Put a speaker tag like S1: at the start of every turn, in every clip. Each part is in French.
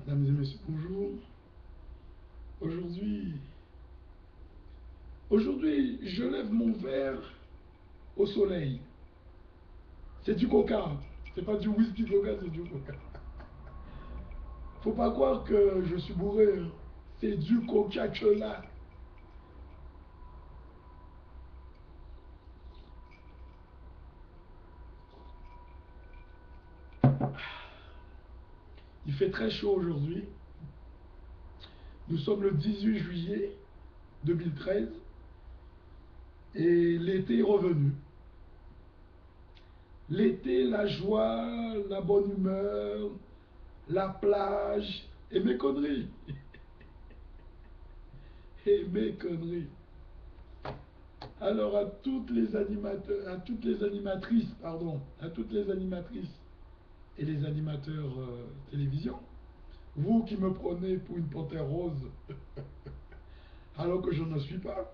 S1: Mesdames et messieurs, bonjour. Aujourd'hui, aujourd'hui, je lève mon verre au soleil. C'est du coca. C'est pas du whisky coca, c'est du coca. Faut pas croire que je suis bourré. C'est du Coca-Cola. Il fait très chaud aujourd'hui. Nous sommes le 18 juillet 2013 et l'été est revenu. L'été, la joie, la bonne humeur, la plage et mes conneries. Et mes conneries. Alors à toutes les animateurs, à toutes les animatrices, pardon, à toutes les animatrices et les animateurs télévision, vous qui me prenez pour une panthère rose alors que je ne suis pas,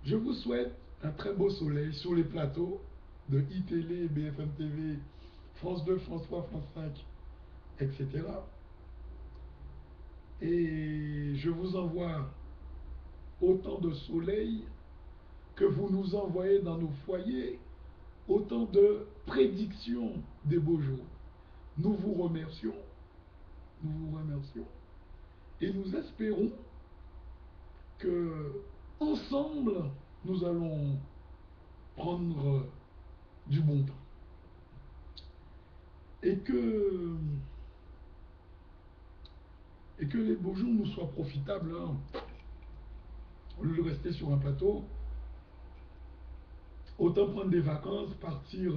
S1: je vous souhaite un très beau soleil sur les plateaux de iTélé, BFM TV, France 2, France 3, France 5, etc. Et je vous envoie autant de soleil que vous nous envoyez dans nos foyers, autant de prédictions des beaux jours. Nous vous remercions, nous vous remercions et nous espérons que ensemble nous allons prendre du bon temps et que, et que les beaux jours nous soient profitables, hein. Au lieu de rester sur un plateau, autant prendre des vacances, partir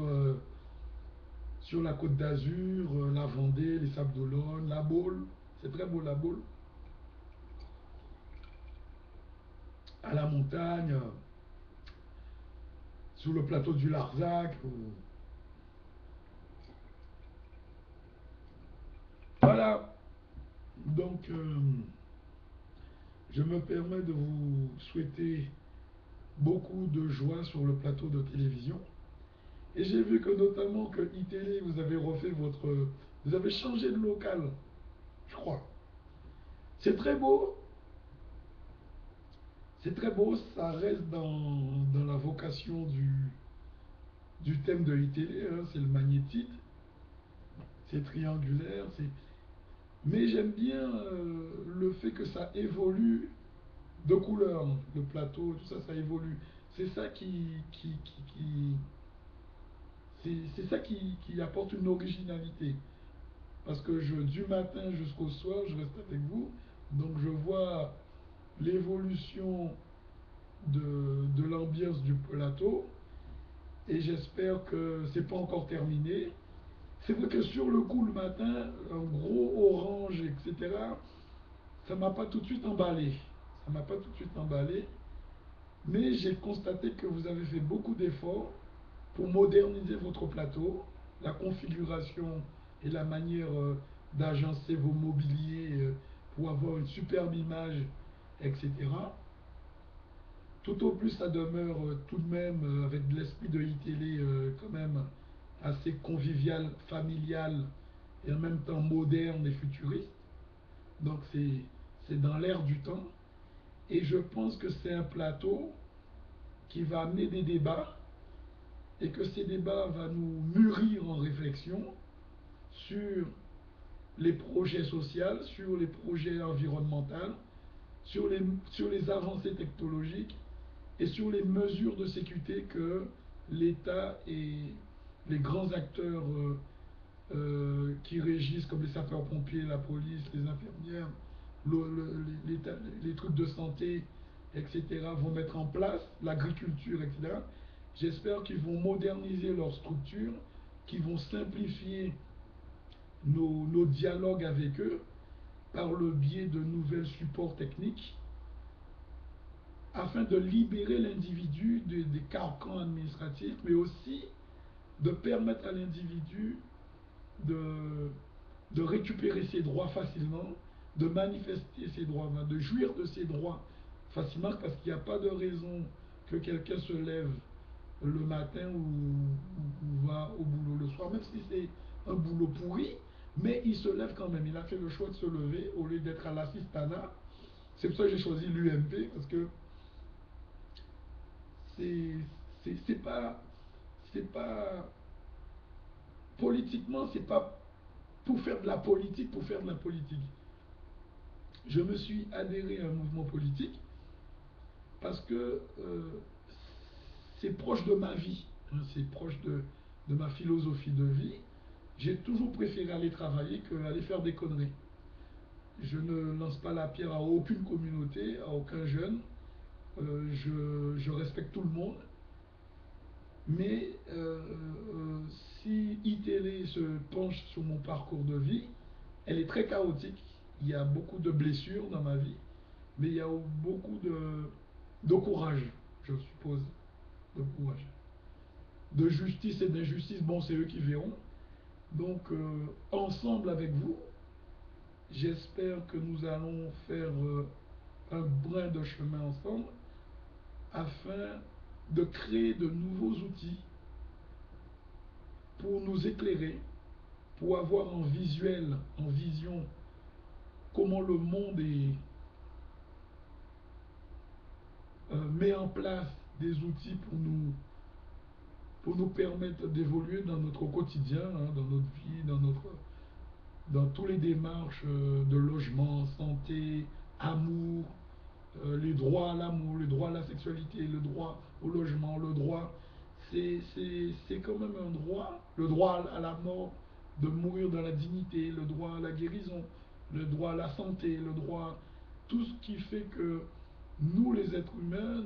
S1: sur la Côte d'Azur, la Vendée, les Sables d'Olonne, la Baule, c'est très beau la Baule, à la montagne, sur le plateau du Larzac. Voilà, donc je me permets de vous souhaiter beaucoup de joie sur le plateau de télévision. Et j'ai vu que notamment que iTélé, vous avez refait votre... Vous avez changé de local, je crois. C'est très beau, c'est très beau, ça reste dans la vocation du thème de iTélé, hein, c'est le magnétite, c'est triangulaire, c'est... Mais j'aime bien le fait que ça évolue de couleur, le plateau, tout ça, ça évolue. C'est ça c'est ça qui apporte une originalité. Parce que du matin jusqu'au soir, je reste avec vous, donc je vois l'évolution de l'ambiance du plateau et j'espère que c'est pas encore terminé. C'est vrai que sur le coup, le matin, un gros orange, etc., ça m'a pas tout de suite emballé. Ça m'a pas tout de suite emballé. Mais j'ai constaté que vous avez fait beaucoup d'efforts pour moderniser votre plateau, la configuration et la manière d'agencer vos mobiliers pour avoir une superbe image, etc. Tout au plus, ça demeure tout de même avec de l'esprit de iTélé quand même assez convivial, familial et en même temps moderne et futuriste. Donc c'est dans l'air du temps. Et je pense que c'est un plateau qui va amener des débats et que ces débats vont nous mûrir en réflexion sur les projets sociaux, sur les projets environnementaux, sur les avancées technologiques et sur les mesures de sécurité que l'État et les grands acteurs qui régissent, comme les sapeurs-pompiers, la police, les infirmières, les, les trucs de santé, etc., vont mettre en place, l'agriculture, etc. J'espère qu'ils vont moderniser leurs structures, qu'ils vont simplifier nos dialogues avec eux par le biais de nouvelles supports techniques afin de libérer l'individu des carcans administratifs, mais aussi de permettre à l'individu de, de récupérer ses droits facilement, de manifester ses droits, de jouir de ses droits facilement, parce qu'il n'y a pas de raison que quelqu'un se lève le matin ou va au boulot le soir, même si c'est un boulot pourri, Mais il se lève quand même. Il a fait le choix de se lever au lieu d'être à l'assistanat. C'est pour ça que j'ai choisi l'UMP, parce que c'est c'est pas c'est pas politiquement, c'est pas pour faire de la politique pour faire de la politique. Je me suis adhéré à un mouvement politique parce que c'est proche de ma vie, hein, c'est proche de ma philosophie de vie. J'ai toujours préféré aller travailler qu'aller faire des conneries. Je ne lance pas la pierre à aucune communauté, à aucun jeune. Je respecte tout le monde. Mais si iTélé se penche sur mon parcours de vie, elle est très chaotique. Il y a beaucoup de blessures dans ma vie, mais il y a beaucoup de courage, je suppose, de courage. De justice et d'injustice, bon, c'est eux qui verront. Donc, ensemble avec vous, j'espère que nous allons faire un brin de chemin ensemble afin de créer de nouveaux outils pour nous éclairer, pour avoir en visuel, en vision, comment le monde met en place des outils pour nous permettre d'évoluer dans notre quotidien, hein, dans notre vie, dans toutes les démarches de logement, santé, amour, les droits à l'amour, le droit à la sexualité, le droit au logement, le droit, c'est quand même un droit, le droit à la mort, de mourir dans la dignité, le droit à la guérison, le droit à la santé, le droit, tout ce qui fait que nous les êtres humains,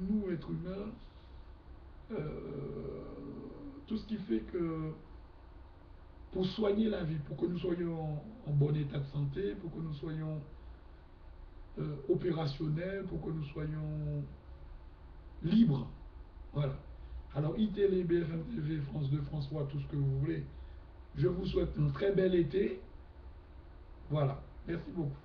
S1: nous êtres humains, euh, tout ce qui fait que pour soigner la vie, pour que nous soyons en bon état de santé, pour que nous soyons opérationnels, pour que nous soyons libres. Voilà. Alors, iTélé, BFM TV, France 2, France 3, tout ce que vous voulez. Je vous souhaite un très bel été. Voilà. Merci beaucoup.